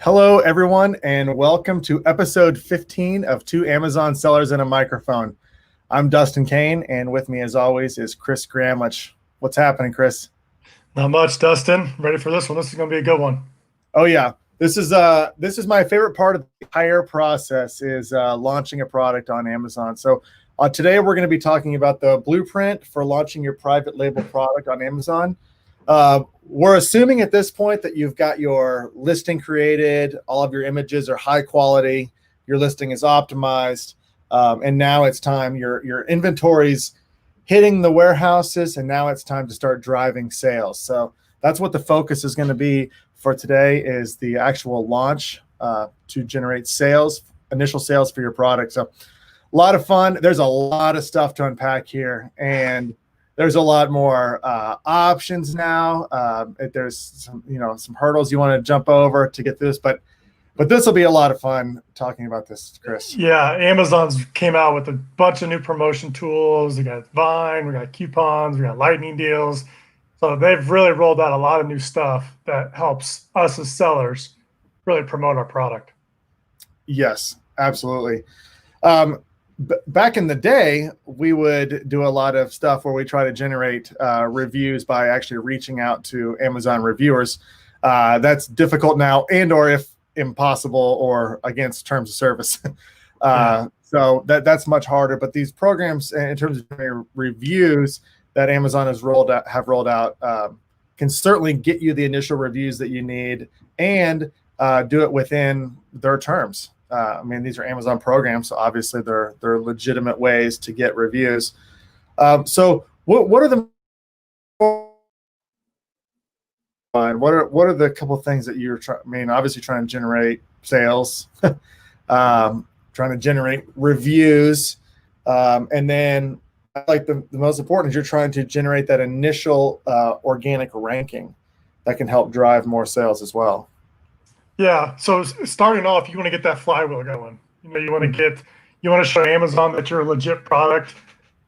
Hello, everyone, and welcome to episode 15 of Two Amazon Sellers and a Microphone. I'm Dustin Kane, and with me, as always, is Chris Gramlich. What's happening, Chris? Not much, Dustin. Ready for this one? This is going to be a good one. Oh yeah, this is my favorite part of the entire process is launching a product on Amazon. So today we're going to be talking about the blueprint for launching your private label product on Amazon. We're assuming at this point that you've got your listing created, all of your images are high quality, your listing is optimized, and now it's time, your inventory's hitting the warehouses, and now it's time to start driving sales. So that's what the focus is going to be for today, is the actual launch to generate sales, initial sales for your product. So a lot of fun. There's a lot of stuff to unpack here, and there's a lot more options now. There's some hurdles you want to jump over to get this, but this will be a lot of fun talking about this, Chris. Yeah, Amazon's came out with a bunch of new promotion tools. We got Vine, we got coupons, we got lightning deals. So they've really rolled out a lot of new stuff that helps us as sellers really promote our product. Yes, absolutely. Back in the day, we would do a lot of stuff where we try to generate reviews by actually reaching out to Amazon reviewers. That's difficult now, and or if impossible or against terms of service. So that's much harder. But these programs, in terms of reviews that Amazon have rolled out, can certainly get you the initial reviews that you need and do it within their terms. These are Amazon programs, so obviously they're legitimate ways to get reviews. So what are the couple of things that you're obviously trying to generate sales, trying to generate reviews, and then like the most important is you're trying to generate that initial organic ranking that can help drive more sales as well. Yeah. So starting off, you want to get that flywheel going. You want to show Amazon that you're a legit product,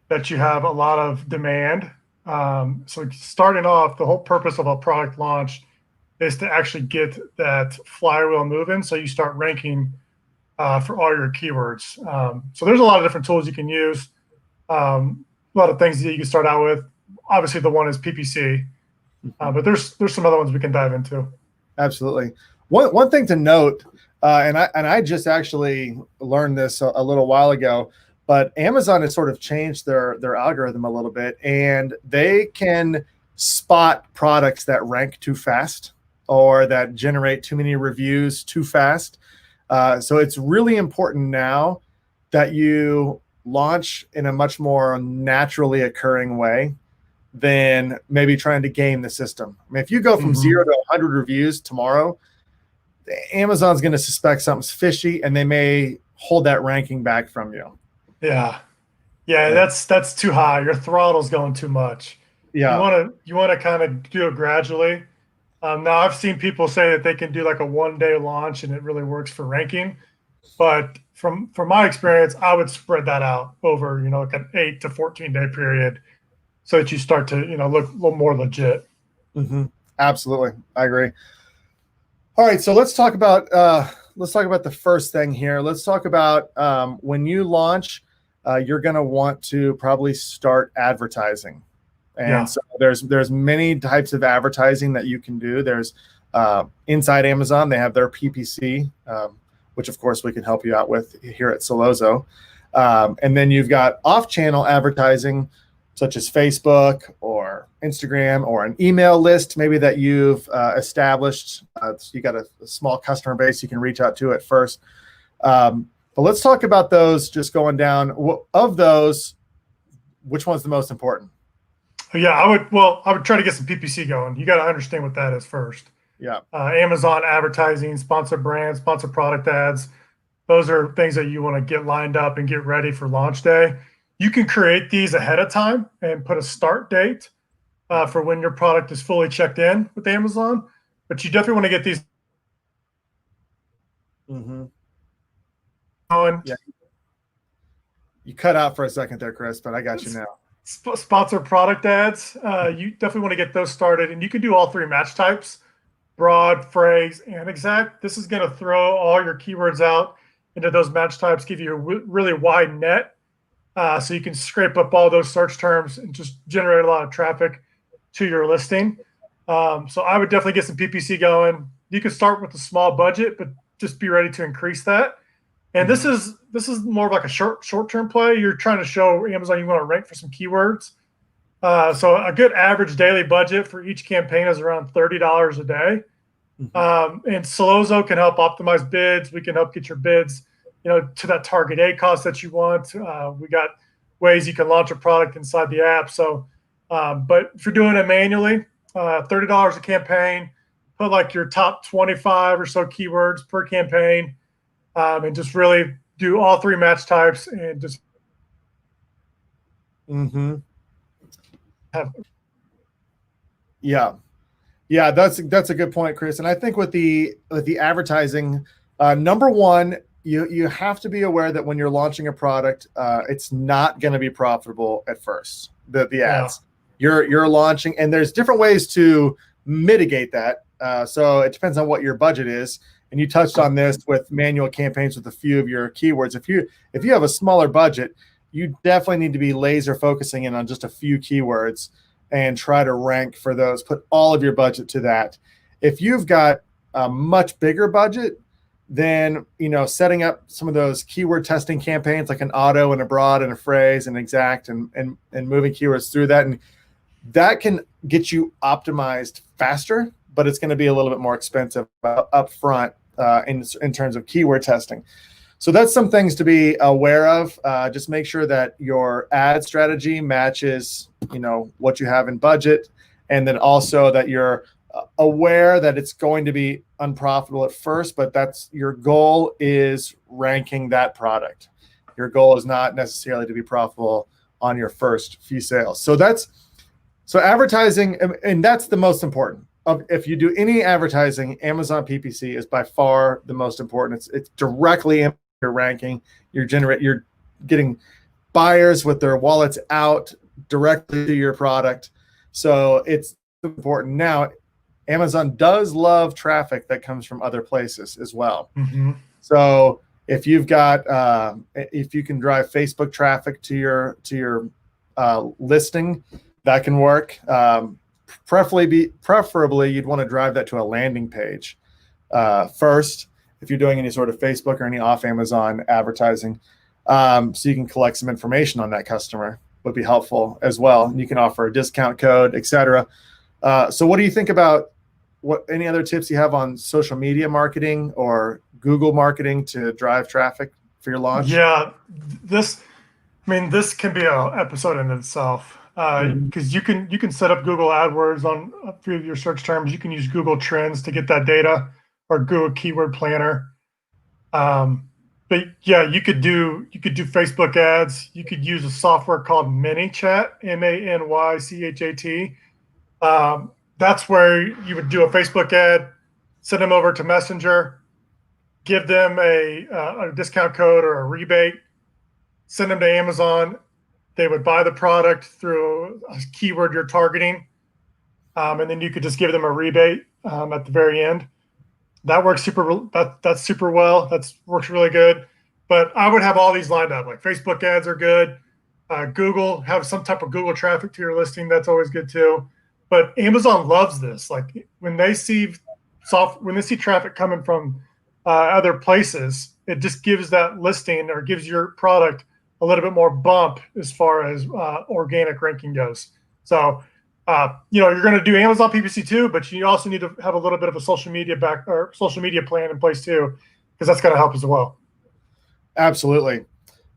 that you have a lot of demand. So starting off, the whole purpose of a product launch is to actually get that flywheel moving. So you start ranking for all your keywords. So there's a lot of different tools you can use. A lot of things that you can start out with. Obviously, the one is PPC, but there's some other ones we can dive into. Absolutely. One thing to note, and I just actually learned this a little while ago, but Amazon has sort of changed their algorithm a little bit, and they can spot products that rank too fast or that generate too many reviews too fast. So it's really important now that you launch in a much more naturally occurring way than maybe trying to game the system. If you go from 0 to 100 reviews tomorrow, Amazon's going to suspect something's fishy, and they may hold that ranking back from you. Yeah, that's too high. Your throttle's going too much. Yeah, you want to kind of do it gradually. Now I've seen people say that they can do like a 1-day launch and it really works for ranking, but from my experience, I would spread that out over like an 8 to 14-day period, so that you start to look a little more legit. Absolutely, I agree. All right, so let's talk about the first thing here. Let's talk about when you launch, you're going to want to probably start advertising. And so there's many types of advertising that you can do. There's inside Amazon, they have their PPC, which of course we can help you out with here at Sellozo. And then you've got off-channel advertising, such as Facebook or Instagram or an email list maybe that you've established. So you got a small customer base you can reach out to at first. But let's talk about those just going down. Of those, which one's the most important? Yeah, I would try to get some PPC going. You got to understand what that is first. Yeah. Amazon advertising, sponsored brands, sponsored product ads. Those are things that you want to get lined up and get ready for launch day. You can create these ahead of time and put a start date for when your product is fully checked in with Amazon, but you definitely want to get these. Yeah. You cut out for a second there, Chris, but I got you now. Sponsored product ads. You definitely want to get those started, and you can do all three match types. broad, phrase, and exact. This is going to throw all your keywords out into those match types, give you a really wide net. So you can scrape up all those search terms and just generate a lot of traffic to your listing. So I would definitely get some PPC going. You can start with a small budget, but just be ready to increase that. And this is more of like a short-term play. You're trying to show Amazon you want to rank for some keywords. So a good average daily budget for each campaign is around $30 a day. And Sellozo can help optimize bids. We can help get your bids, to that target A cost that you want. We got ways you can launch a product inside the app. So, but if you're doing it manually, $30 a campaign, put like your top 25 or so keywords per campaign, and just really do all three match types and just have. Yeah, that's a good point, Chris. And I think with the advertising, number one, you have to be aware that when you're launching a product, it's not going to be profitable at first. The ads you're launching, and there's different ways to mitigate that. So it depends on what your budget is. And you touched on this with manual campaigns with a few of your keywords. If you have a smaller budget, you definitely need to be laser focusing in on just a few keywords and try to rank for those. Put all of your budget to that. If you've got a much bigger budget, then setting up some of those keyword testing campaigns like an auto and a broad and a phrase and exact and moving keywords through that, and that can get you optimized faster, but it's going to be a little bit more expensive up front in terms of keyword testing. So that's some things to be aware of. Just make sure that your ad strategy matches, what you have in budget, and then also that you're aware that it's going to be unprofitable at first, but that's your goal is ranking that product. Your goal is not necessarily to be profitable on your first few sales. So advertising, and that's the most important. If you do any advertising, Amazon PPC is by far the most important. It's directly in your ranking. You're getting buyers with their wallets out directly to your product. So it's important. Now, Amazon does love traffic that comes from other places as well. So if you've got, if you can drive Facebook traffic to your listing, that can work. Preferably, you'd want to drive that to a landing page first if you're doing any sort of Facebook or any off Amazon advertising, so you can collect some information on that customer would be helpful as well. And you can offer a discount code, etc. So what do you think about any other tips you have on social media marketing or Google marketing to drive traffic for your launch? Yeah, this can be an episode in itself. Because you can set up Google AdWords on a few of your search terms. You can use Google Trends to get that data, or Google Keyword Planner. But yeah, you could do Facebook ads. You could use a software called ManyChat, ManyChat. That's where you would do a Facebook ad, send them over to Messenger, give them a discount code or a rebate, send them to Amazon. They would buy the product through a keyword you're targeting, and then you could just give them a rebate at the very end. That works that's super well. That works really good. But I would have all these lined up. Like Facebook ads are good. Google, have some type of Google traffic to your listing. That's always good too. But Amazon loves this. Like when they see traffic coming from other places, it just gives that listing or gives your product a little bit more bump as far as organic ranking goes. So, you're going to do Amazon PPC too, but you also need to have a little bit of a social media plan in place too, because that's going to help as well. Absolutely.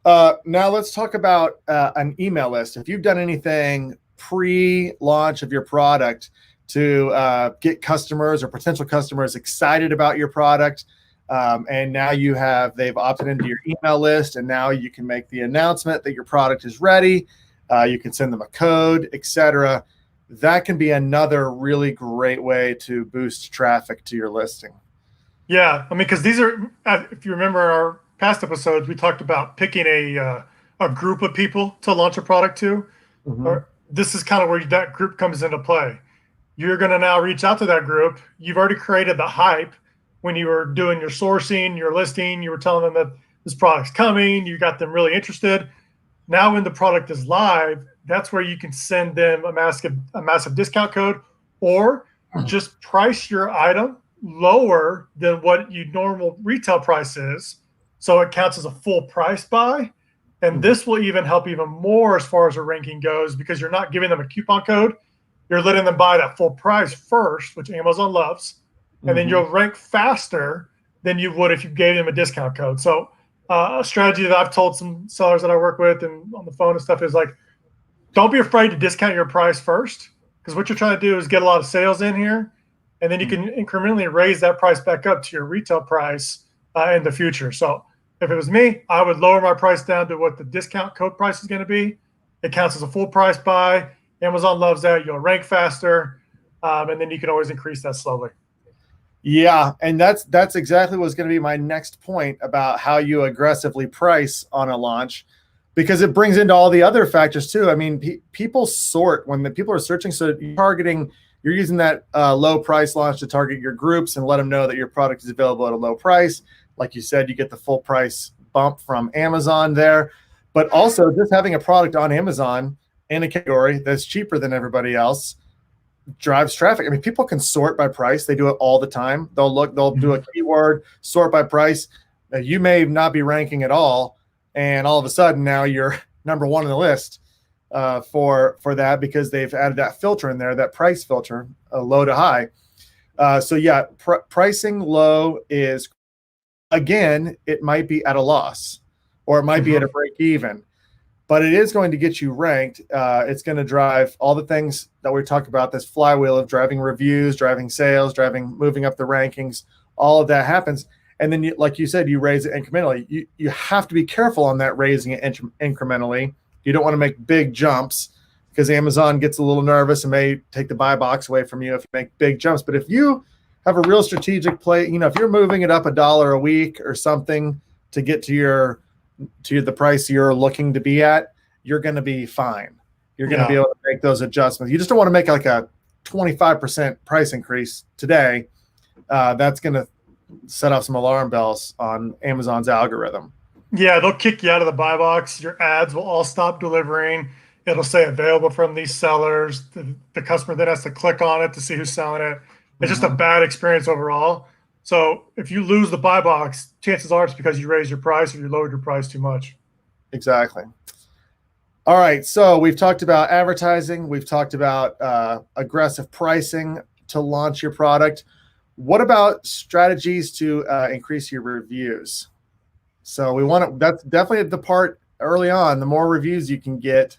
Now let's talk about an email list. If you've done anything pre-launch of your product to get customers or potential customers excited about your product, and now they've opted into your email list, and now you can make the announcement that your product is ready. You can send them a code, etc. That can be another really great way to boost traffic to your listing. Yeah, because these are, if you remember our past episodes, we talked about picking a group of people to launch a product to. Or this is kind of where that group comes into play. you're going to now reach out to that group. You've already created the hype when you were doing your sourcing, your listing, you were telling them that this product's coming, you got them really interested. Now when the product is live, that's where you can send them a massive discount code, or just price your item lower than what your normal retail price is, so it counts as a full price buy. And this will even help even more as far as the ranking goes, because you're not giving them a coupon code. You're letting them buy that full price first, which Amazon loves, and then you'll rank faster than you would if you gave them a discount code. So a strategy that I've told some sellers that I work with and on the phone and stuff is like, don't be afraid to discount your price first, because what you're trying to do is get a lot of sales in here, and then you can incrementally raise that price back up to your retail price in the future. So if it was me, I would lower my price down to what the discount code price is going to be. It counts as a full price buy. Amazon loves that. You'll rank faster, and then you can always increase that slowly. Yeah, and that's exactly what's going to be my next point about how you aggressively price on a launch, because it brings into all the other factors too. I mean, people sort when the people are searching, so you're using that low price launch to target your groups and let them know that your product is available at a low price. Like you said, you get the full price bump from Amazon there, but also just having a product on Amazon in a category that's cheaper than everybody else drives traffic. I mean, people can sort by price. They do it all the time. They'll do a keyword, sort by price. You may not be ranking at all, and all of a sudden now you're number one on the list for that, because they've added that filter in there, that price filter, low to high. So yeah, pricing low is, again, it might be at a loss, or it might be at a break even, but it is going to get you ranked. It's going to drive all the things that we talked about, this flywheel of driving reviews, driving sales, moving up the rankings. All of that happens. And then, like you said, you raise it incrementally. You have to be careful on that raising it incrementally. You don't want to make big jumps, because Amazon gets a little nervous and may take the buy box away from you if you make big jumps. But if you have a real strategic play, if you're moving it up $1 a week or something to get to the price you're looking to be at, you're going to be fine. You're going to be able to make those adjustments. You just don't want to make like a 25% price increase today. That's going to set off some alarm bells on Amazon's algorithm. Yeah, they'll kick you out of the buy box. Your ads will all stop delivering. It'll say available from these sellers. The customer then has to click on it to see who's selling it. It's just a bad experience overall. So if you lose the buy box, chances are it's because you raised your price or you lowered your price too much. Exactly. All right. So we've talked about advertising. We've talked about aggressive pricing to launch your product. What about strategies to increase your reviews? So that's definitely the part early on. The more reviews you can get,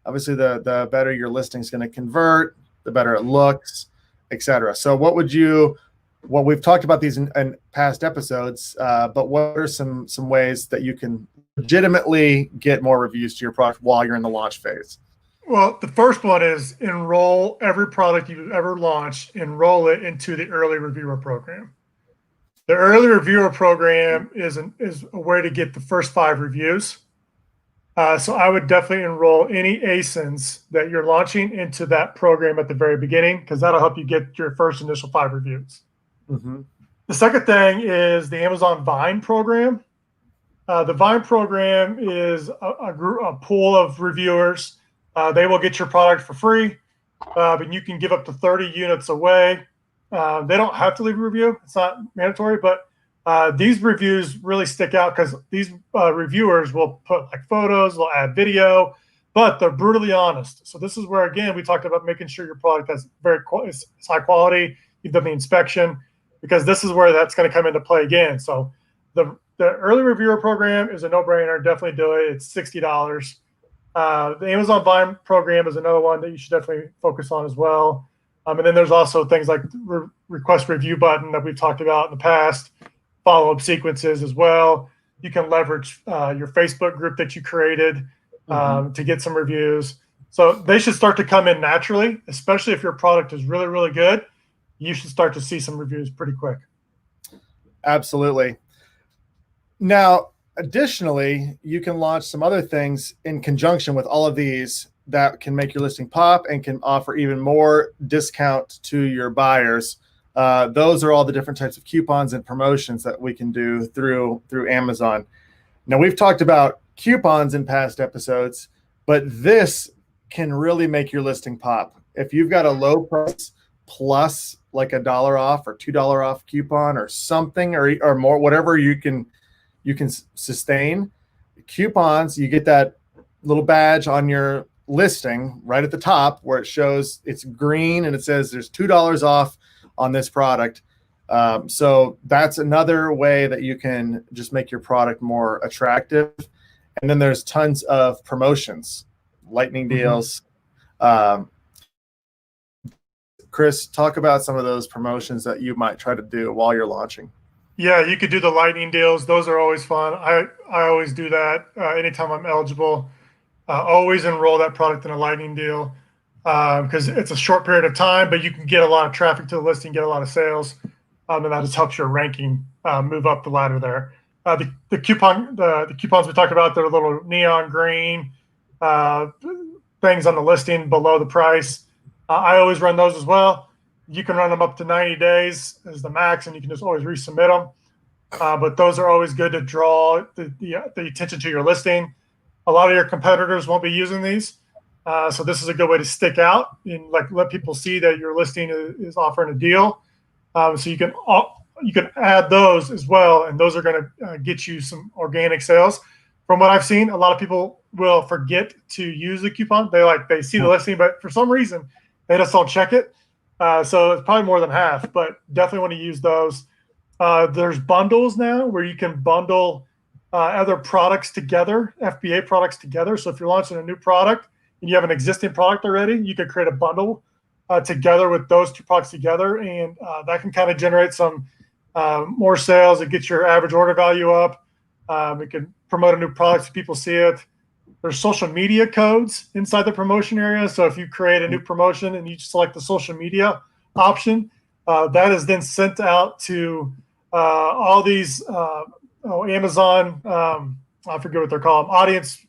obviously the better your listing is going to convert, the better it looks, etc. So what we've talked about these in past episodes, but what are some ways that you can legitimately get more reviews to your product while you're in the launch phase? Well, the first one is enroll every product you've ever launched, enroll it into the early reviewer program. The early reviewer program is a way to get the first 5 reviews. So I would definitely enroll any ASINs that you're launching into that program at the very beginning, because that'll help you get your first initial 5 reviews. The second thing is the Amazon Vine program. The Vine program is a pool of reviewers. They will get your product for free, but you can give up to 30 units away. They don't have to leave a review. It's not mandatory, but these reviews really stick out because these reviewers will put like photos, they'll add video, but they're brutally honest. So this is where, again, we talked about making sure your product is high quality. You've done the inspection, because this is where that's going to come into play again. So the early reviewer program is a no-brainer. Definitely do it. It's $60. The Amazon Vine program is another one that you should definitely focus on as well. And then there's also things like request review button that we've talked about in the past, follow-up sequences as well. You can leverage your Facebook group that you created to get some reviews. So they should start to come in naturally, especially if your product is really, really good. You should start to see some reviews pretty quick. Absolutely. Now, additionally, you can launch some other things in conjunction with all of these that can make your listing pop and can offer even more discount to your buyers. Those are all the different types of coupons and promotions that we can do through Amazon. Now, we've talked about coupons in past episodes, but this can really make your listing pop. If you've got a low price plus like $1 off or $2 off coupon or something or more, whatever you can sustain, coupons, you get that little badge on your listing right at the top where it shows it's green and it says there's $2 off on this product. So that's another way that you can just make your product more attractive. And then there's tons of promotions, lightning deals. Chris, talk about some of those promotions that you might try to do while you're launching. Yeah, you could do the lightning deals. Those are always fun. I always do that anytime I'm eligible. Always enroll that product in a lightning deal because it's a short period of time, but you can get a lot of traffic to the listing, get a lot of sales, and that just helps your ranking move up the ladder there. The coupons we talked about, they're little neon green things on the listing below the price. I always run those as well. You can run them up to 90 days as the max, and you can just always resubmit them. But those are always good to draw the attention to your listing. A lot of your competitors won't be using these. So this is a good way to stick out and let people see that your listing is offering a deal. So you can add those as well, and those are going to get you some organic sales. From what I've seen, a lot of people will forget to use the coupon. They see the listing, but for some reason they just don't check it. So it's probably more than half, but definitely want to use those. There's bundles now where you can bundle other products together, FBA products together. So if you're launching a new product and you have an existing product already, you could create a bundle together with those two products together, and that can kind of generate some more sales. It gets your average order value up. It can promote a new product so people see it. There's social media codes inside the promotion area. So if you create a new promotion and you select the social media option, that is then sent out to all these Amazon, I forget what they're called, audience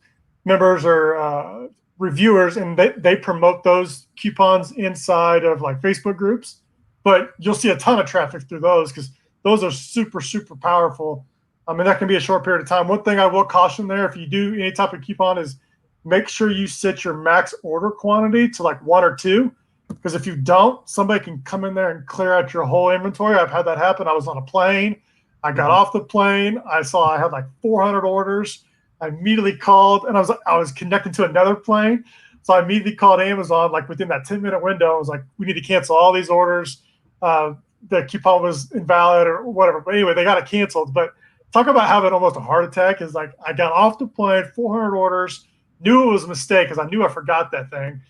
members or reviewers, and they promote those coupons inside of like Facebook groups. But you'll see a ton of traffic through those because those are super, super powerful. I mean, that can be a short period of time. One thing I will caution there, if you do any type of coupon, is make sure you set your max order quantity to like 1 or 2. Because if you don't, somebody can come in there and clear out your whole inventory. I've had that happen. I was on a plane. I got off the plane. I saw I had like 400 orders. I immediately called, and I was connected to another plane. So I immediately called Amazon, like within that 10-minute window. I was like, we need to cancel all these orders. The coupon was invalid or whatever. But anyway, they got it canceled. But talk about having almost a heart attack is like I got off the plane, 400 orders, knew it was a mistake because I knew I forgot that thing.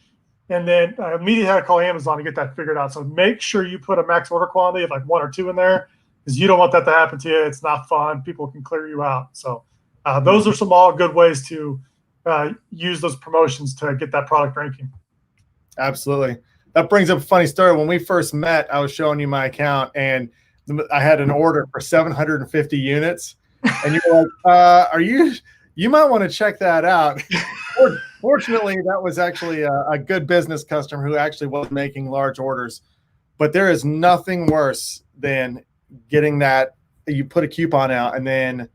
And then I immediately had to call Amazon to get that figured out. So make sure you put a max order quantity of like 1 or 2 in there because you don't want that to happen to you. It's not fun. People can clear you out. So those are some all good ways to use those promotions to get that product ranking. Absolutely. That brings up a funny story. When we first met, I was showing you my account, and I had an order for 750 units. And you were like, you might want to check that out. Fortunately, that was actually a good business customer who actually was making large orders. But there is nothing worse than getting that. You put a coupon out and then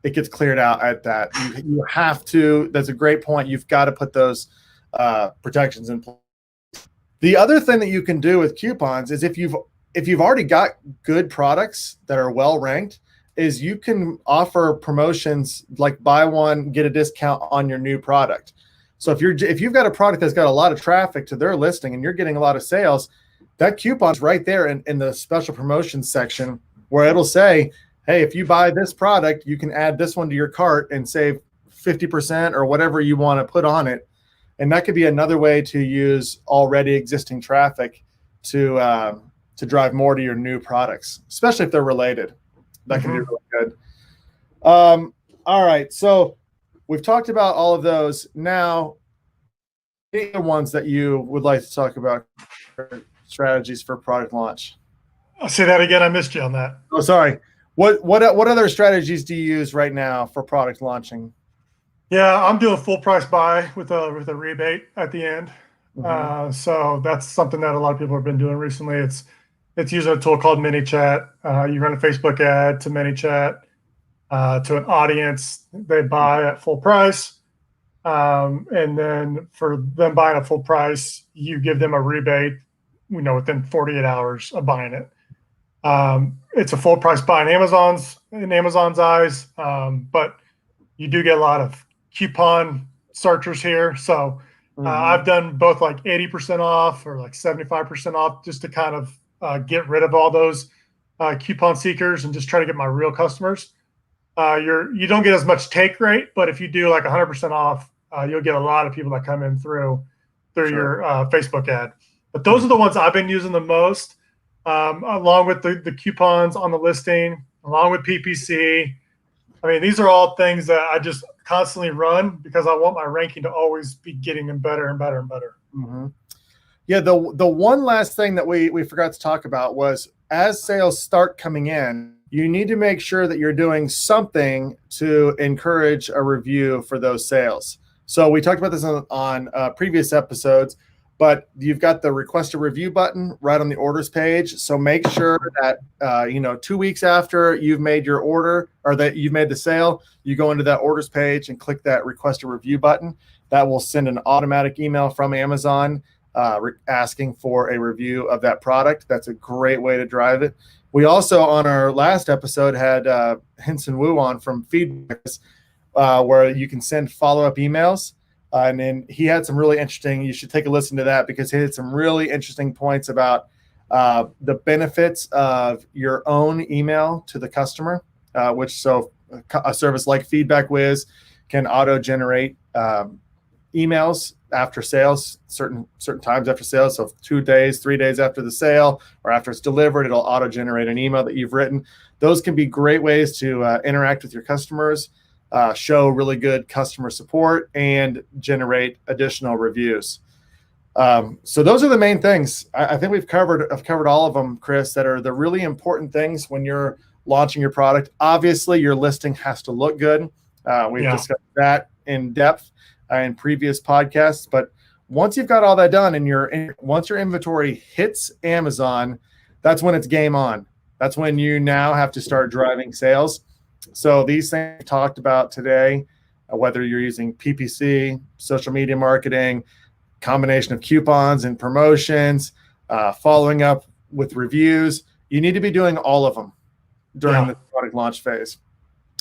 it gets cleared out at that. You have to. That's a great point. You've got to put those protections in place. The other thing that you can do with coupons is if you've already got good products that are well ranked, is you can offer promotions like buy one, get a discount on your new product. So if you've got a product that's got a lot of traffic to their listing and you're getting a lot of sales, that coupon's right there in the special promotions section where it'll say, hey, if you buy this product, you can add this one to your cart and save 50% or whatever you want to put on it. And that could be another way to use already existing traffic to drive more to your new products, especially if they're related. That can be really good. All right. So we've talked about all of those. Now, any other ones that you would like to talk about, strategies for product launch? I'll say that again. I missed you on that. Oh, sorry. What other strategies do you use right now for product launching? Yeah, I'm doing full price buy with a rebate at the end. Mhm. So that's something that a lot of people have been doing recently. It's using a tool called ManyChat. You run a Facebook ad to ManyChat to an audience. They buy at full price, and then for them buying at full price, you give them a rebate. Within 48 hours of buying it. It's a full price buy in Amazon's eyes, but you do get a lot of coupon searchers here. So I've Mhm. done both like 80% off or like 75% off just to kind of get rid of all those coupon seekers and just try to get my real customers. You don't get as much take rate, but if you do like 100% off, you'll get a lot of people that come in through Sure. your Facebook ad. But those Mhm. are the ones I've been using the most, along with the coupons on the listing, along with PPC. I mean, these are all things that I just constantly run because I want my ranking to always be getting them better and better and better. Mhm. Yeah, the one last thing that we forgot to talk about was as sales start coming in, you need to make sure that you're doing something to encourage a review for those sales. So we talked about this on previous episodes, but you've got the request a review button right on the orders page. So make sure that 2 weeks after you've made your order or that you've made the sale, you go into that orders page and click that request a review button. That will send an automatic email from Amazon asking for a review of that product. That's a great way to drive it. We also, on our last episode, had Henson Wu on from Feedback, where you can send follow-up emails. And then he had some really interesting, you should take a listen to that because he had some really interesting points about the benefits of your own email to the customer, a service like Feedback Wiz can auto-generate emails after sales, certain times after sales. So 2 days, 3 days after the sale, or after it's delivered, it'll auto generate an email that you've written. Those can be great ways to interact with your customers, show really good customer support, and generate additional reviews. So those are the main things. I think I've covered all of them, Chris, that are the really important things when you're launching your product. Obviously, your listing has to look good. We've Yeah. discussed that in depth in previous podcasts. But once you've got all that done and once your inventory hits Amazon, that's when it's game on. That's when you now have to start driving sales. So these things we talked about today, whether you're using PPC, social media marketing, combination of coupons and promotions, following up with reviews, you need to be doing all of them during Yeah. the product launch phase.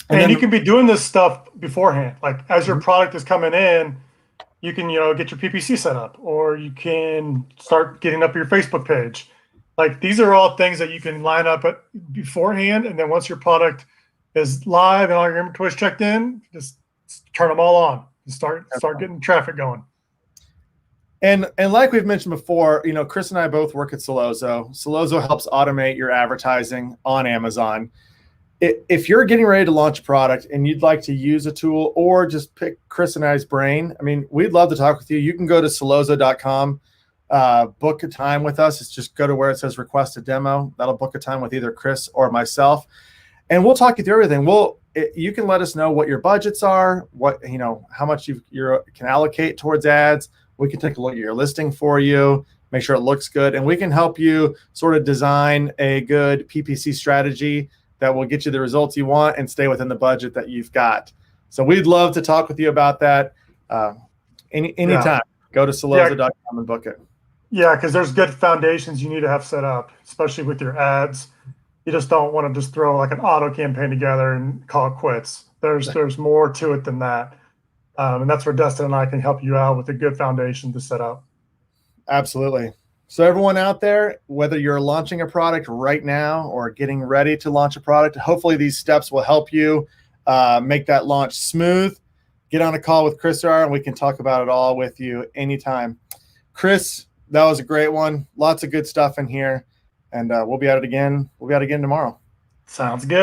And And you then can be doing this stuff beforehand. Like as your Mhm. product is coming in, you can, get your PPC set up, or you can start getting up your Facebook page. Like these are all things that you can line up beforehand. And then once your product is live and all your inventory is checked in, just turn them all on and start getting traffic going. And like we've mentioned before, Chris and I both work at Solozo. Solozo helps automate your advertising on Amazon. If you're getting ready to launch a product and you'd like to use a tool or just pick Chris and I's brain, I mean, we'd love to talk with you. You can go to solozo.com, book a time with us. It's just go to where it says request a demo. That'll book a time with either Chris or myself, and we'll talk you through everything. You can let us know what your budgets are, how much you can allocate towards ads. We can take a look at your listing for you, make sure it looks good, and we can help you sort of design a good PPC strategy that will get you the results you want and stay within the budget that you've got. So we'd love to talk with you about that Yeah. anytime. Go to Yeah. solozo.com and book it. Yeah. Cause there's good foundations you need to have set up, especially with your ads. You just don't want to just throw like an auto campaign together and call it quits. There's more to it than that. And that's where Dustin and I can help you out with a good foundation to set up. Absolutely. So everyone out there, whether you're launching a product right now or getting ready to launch a product, hopefully these steps will help you make that launch smooth. Get on a call with Chris R and we can talk about it all with you anytime. Chris, that was a great one. Lots of good stuff in here. And we'll be at it again. We'll be at it again tomorrow. Sounds good.